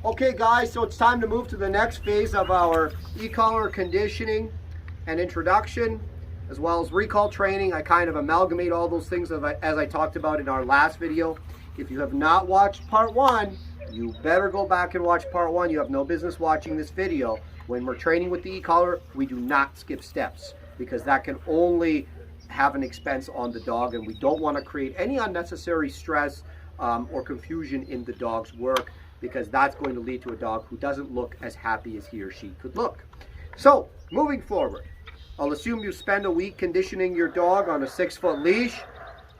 Okay guys, so it's time to move to the next phase of our e-collar conditioning and introduction, as well as recall training. I kind of amalgamate all those things as I talked about in our last video. If you have not watched part 1, you better go back and watch part 1. You have no business watching this video. When we're training with the e-collar, we do not skip steps because that can only have an expense on the dog, and we don't want to create any unnecessary stress or confusion in the dog's work, because that's going to lead to a dog who doesn't look as happy as he or she could look. So, moving forward, I'll assume you spend a week conditioning your dog on a 6-foot leash,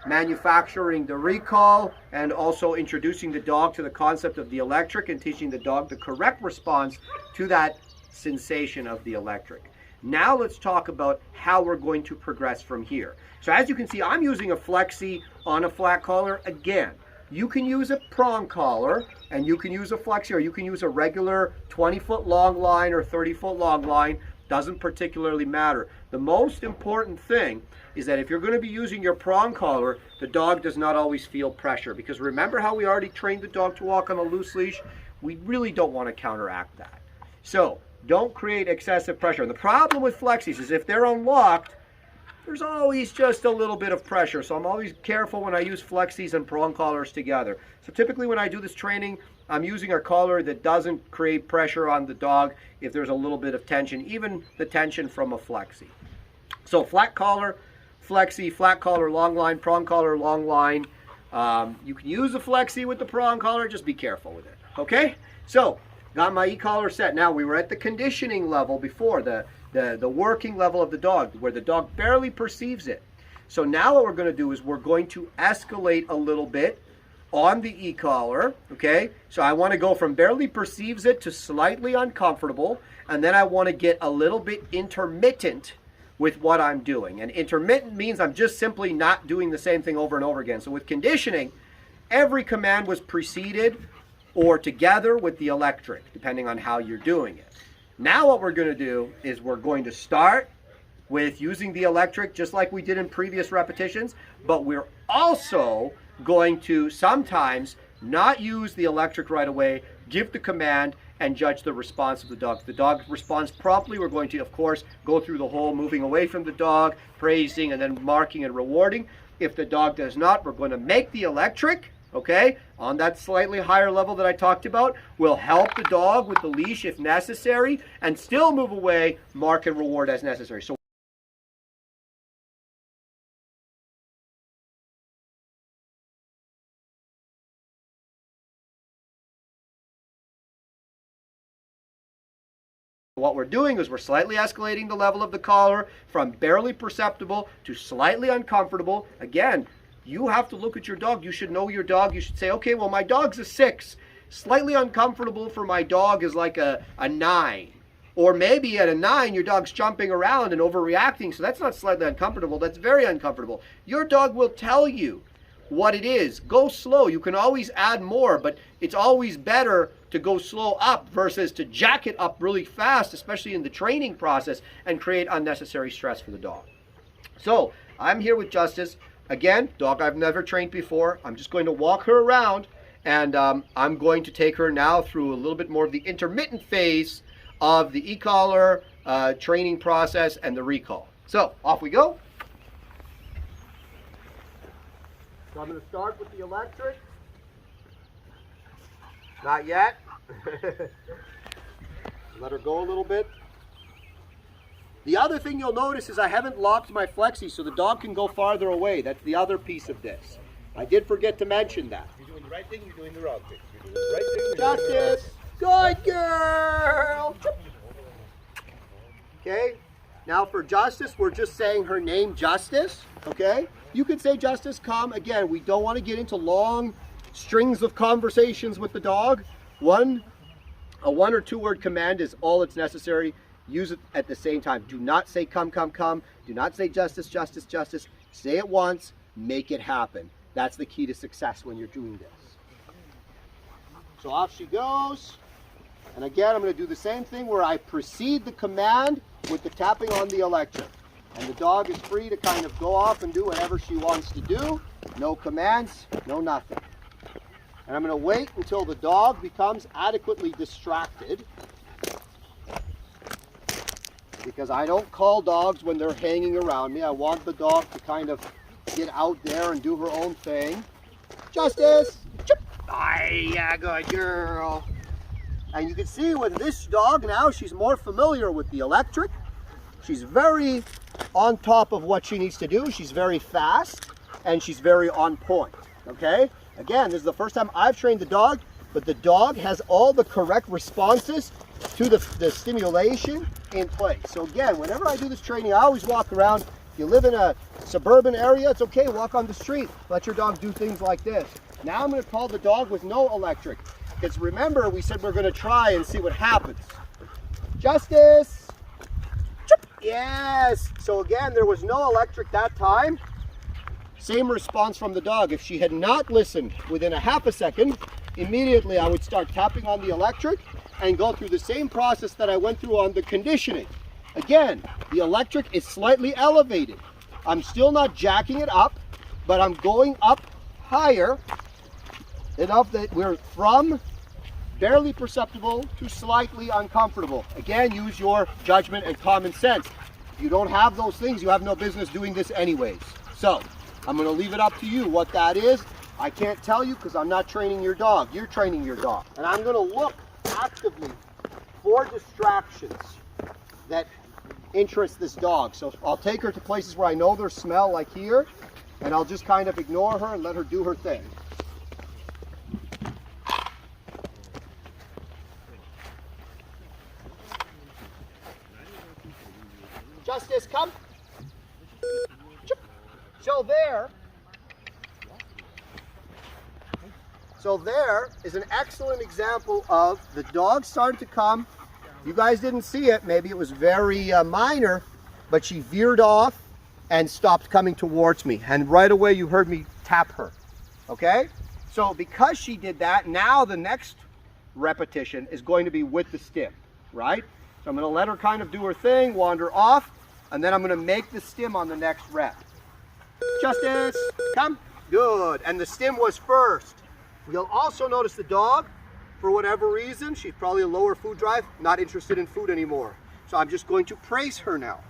manufacturing the recall, and also introducing the dog to the concept of the electric and teaching the dog the correct response to that sensation of the electric. Now let's talk about how we're going to progress from here. So as you can see, I'm using a flexi on a flat collar. Again, you can use a prong collar, and you can use a flexi, or you can use a regular 20-foot long line or 30-foot long line. Doesn't particularly matter. The most important thing is that if you're going to be using your prong collar, the dog does not always feel pressure, because remember how we already trained the dog to walk on a loose leash? We really don't want to counteract that. So don't create excessive pressure. And the problem with flexis is if they're unlocked, there's always just a little bit of pressure. So I'm always careful when I use flexis and prong collars together. So typically when I do this training, I'm using a collar that doesn't create pressure on the dog if there's a little bit of tension, even the tension from a flexi. So flat collar, flexi, flat collar, long line, prong collar, long line. You can use a flexi with the prong collar, just be careful with it, okay? So, got my e-collar set. Now, we were at the conditioning level before, the working level of the dog, where the dog barely perceives it. So now what we're going to do is we're going to escalate a little bit on the e-collar, okay? So I want to go from barely perceives it to slightly uncomfortable, and then I want to get a little bit intermittent with what I'm doing. And intermittent means I'm just simply not doing the same thing over and over again. So with conditioning, every command was preceded or together with the electric, depending on how you're doing it. Now what we're going to do is we're going to start with using the electric just like we did in previous repetitions, but we're also going to sometimes not use the electric right away, give the command, and judge the response of the dog. If the dog responds promptly, we're going to, of course, go through the whole moving away from the dog, praising, and then marking and rewarding. If the dog does not, we're going to make the electric, okay, on that slightly higher level that I talked about. We'll help the dog with the leash if necessary, and still move away, mark and reward as necessary. So what we're doing is we're slightly escalating the level of the collar from barely perceptible to slightly uncomfortable. Again, you have to look at your dog. You should know your dog. You should say, okay, well, my dog's a 6. Slightly uncomfortable for my dog is like a 9. Or maybe at a 9, your dog's jumping around and overreacting. So that's not slightly uncomfortable. That's very uncomfortable. Your dog will tell you what it is. Go slow. You can always add more, but it's always better to go slow up versus to jack it up really fast, especially in the training process, and create unnecessary stress for the dog. So I'm here with Justice. Again, dog I've never trained before. I'm just going to walk her around, and I'm going to take her now through a little bit more of the intermittent phase of the e-collar training process and the recall. So off we go. So I'm going to start with the electric. Not yet. Let her go a little bit. The other thing you'll notice is I haven't locked my flexi so the dog can go farther away. That's the other piece of this. I did forget to mention that. You're doing the right thing, you're doing the wrong thing. You're doing the right thing, Justice! Good girl! Okay, now for Justice, we're just saying her name, Justice. Okay? You can say, Justice, come. Again, we don't want to get into long strings of conversations with the dog. A 1 or 2 word command is all that's necessary. Use it at the same time. Do not say come, come, come. Do not say justice, justice, justice. Say it once, make it happen. That's the key to success when you're doing this. So off she goes. And again, I'm going to do the same thing where I precede the command with the tapping on the electric. And the dog is free to kind of go off and do whatever she wants to do. No commands, no nothing. And I'm going to wait until the dog becomes adequately distracted, because I don't call dogs when they're hanging around me. I want the dog to kind of get out there and do her own thing. Justice! Chip. Aye, yeah, good girl. And you can see with this dog now, she's more familiar with the electric. She's very on top of what she needs to do. She's very fast and she's very on point, okay? Again, this is the first time I've trained the dog, but the dog has all the correct responses to the stimulation in place. So again, whenever I do this training, I always walk around. If you live in a suburban area, it's okay, walk on the street. Let your dog do things like this. Now I'm going to call the dog with no electric. Because remember, we said we're going to try and see what happens. Justice! Chip. Yes! So again, there was no electric that time. Same response from the dog. If she had not listened within a half a second, immediately I would start tapping on the electric and go through the same process that I went through on the conditioning. Again, the electric is slightly elevated. I'm still not jacking it up, but I'm going up higher enough that we're from barely perceptible to slightly uncomfortable. Again, use your judgment and common sense. If you don't have those things, you have no business doing this anyways. So, I'm going to leave it up to you what that is. I can't tell you because I'm not training your dog. You're training your dog. And I'm going to look actively for distractions that interest this dog. So I'll take her to places where I know there's smell, like here, and I'll just kind of ignore her and let her do her thing. Justice, come. So there is an excellent example of the dog starting to come. You guys didn't see it. Maybe it was very minor, but she veered off and stopped coming towards me. And right away you heard me tap her. Okay? So because she did that, now the next repetition is going to be with the stim, right? So I'm going to let her kind of do her thing, wander off, and then I'm going to make the stim on the next rep. Justice, come. Good. And the stim was first. You'll also notice the dog, for whatever reason, she's probably a lower food drive, not interested in food anymore. So I'm just going to praise her now.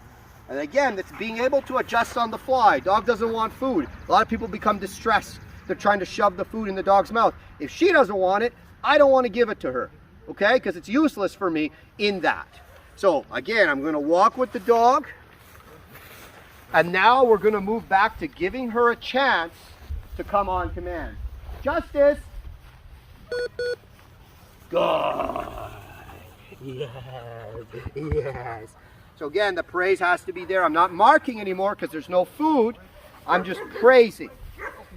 And again, it's being able to adjust on the fly. Dog doesn't want food. A lot of people become distressed. They're trying to shove the food in the dog's mouth. If she doesn't want it, I don't want to give it to her, okay? Because it's useless for me in that. So again, I'm going to walk with the dog. And now we're going to move back to giving her a chance to come on command. Justice. Good. Yes. Yes. So again, the praise has to be there. I'm not marking anymore because there's no food. I'm just praising.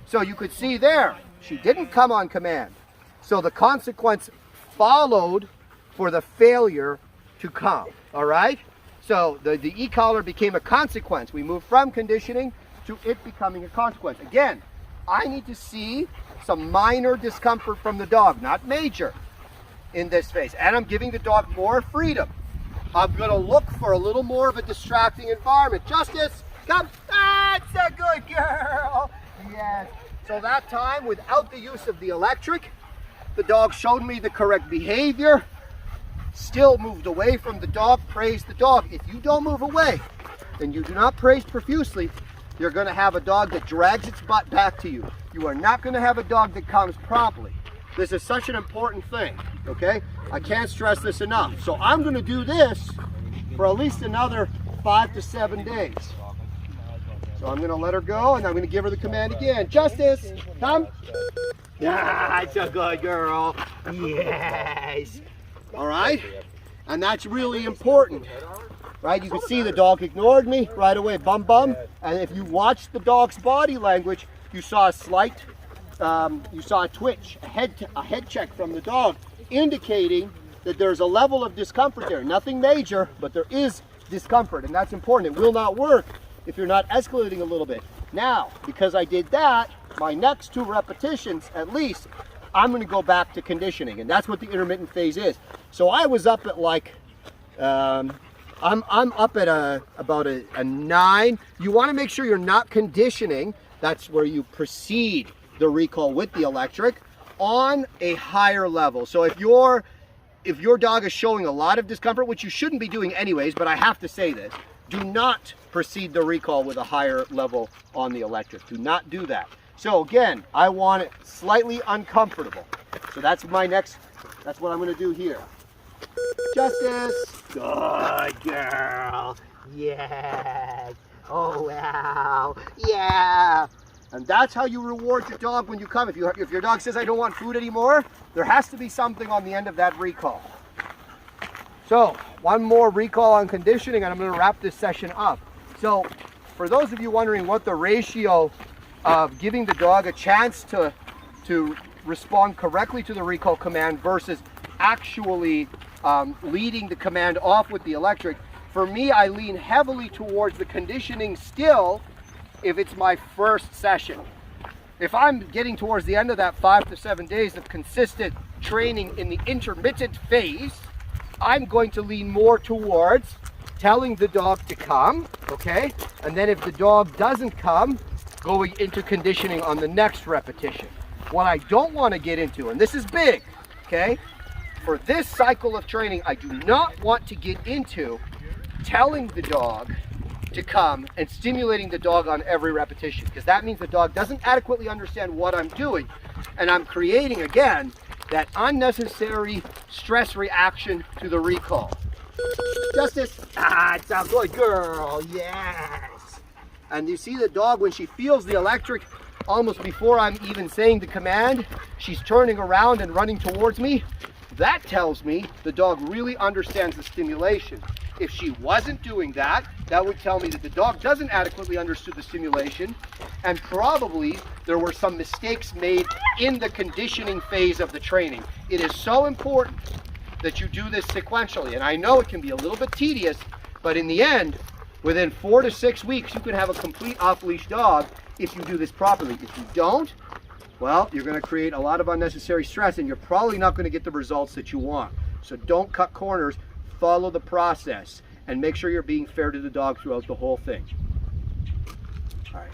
So you could see there, she didn't come on command. So the consequence followed for the failure to come. All right? So the e-collar became a consequence. We moved from conditioning to it becoming a consequence. Again, I need to see some minor discomfort from the dog, not major, in this phase. And I'm giving the dog more freedom. I'm going to look for a little more of a distracting environment. Justice, come. That's a good girl. Yes. So that time, without the use of the electric, the dog showed me the correct behavior, still moved away from the dog, praised the dog. If you don't move away, then you do not praise profusely, you're going to have a dog that drags its butt back to you. You are not going to have a dog that comes promptly. This is such an important thing, okay? I can't stress this enough. So I'm going to do this for at least another 5 to 7 days. So I'm going to let her go, and I'm going to give her the command again. Justice, come. That's a good girl. Yes. All right? And that's really important, right? You can see the dog ignored me right away, bum bum. And if you watch the dog's body language, you saw a slight, you saw a twitch, a head check from the dog, indicating that there's a level of discomfort there. Nothing major, but there is discomfort, and that's important. It will not work if you're not escalating a little bit. Now, because I did that, my next 2 repetitions at least, I'm going to go back to conditioning, and that's what the intermittent phase is. So I was up at like, I'm up at about a 9. You want to make sure you're not conditioning. That's where you precede the recall with the electric. on a higher level. So if your dog is showing a lot of discomfort, which you shouldn't be doing anyways, but I have to say this, do not proceed the recall with a higher level on the electric. Do not do that. So again, I want it slightly uncomfortable. So that's what I'm gonna do here. Justice. Good girl. Yes. Oh, wow. Yeah. And that's how you reward your dog when you come. If your dog says, I don't want food anymore, there has to be something on the end of that recall. So, one more recall on conditioning, and I'm going to wrap this session up. So, for those of you wondering what the ratio of giving the dog a chance to respond correctly to the recall command versus actually leading the command off with the electric, for me, I lean heavily towards the conditioning still if it's my first session. If I'm getting towards the end of that 5 to 7 days of consistent training in the intermittent phase, I'm going to lean more towards telling the dog to come, okay? And then if the dog doesn't come, going into conditioning on the next repetition. What I don't want to get into, and this is big, okay? For this cycle of training, I do not want to get into telling the dog to come and stimulating the dog on every repetition, because that means the dog doesn't adequately understand what I'm doing, and I'm creating again that unnecessary stress reaction to the recall. Justice. It's a good girl. Yes. And you see the dog, when she feels the electric, almost before I'm even saying the command, she's turning around and running towards me. That tells me the dog really understands the stimulation. If she wasn't doing that, that would tell me that the dog doesn't adequately understand the stimulation, and probably there were some mistakes made in the conditioning phase of the training. It is so important that you do this sequentially, and I know it can be a little bit tedious, but in the end, within 4 to 6 weeks, you can have a complete off-leash dog if you do this properly. If you don't, well, you're going to create a lot of unnecessary stress, and you're probably not going to get the results that you want. So don't cut corners. Follow the process and make sure you're being fair to the dog throughout the whole thing. All right.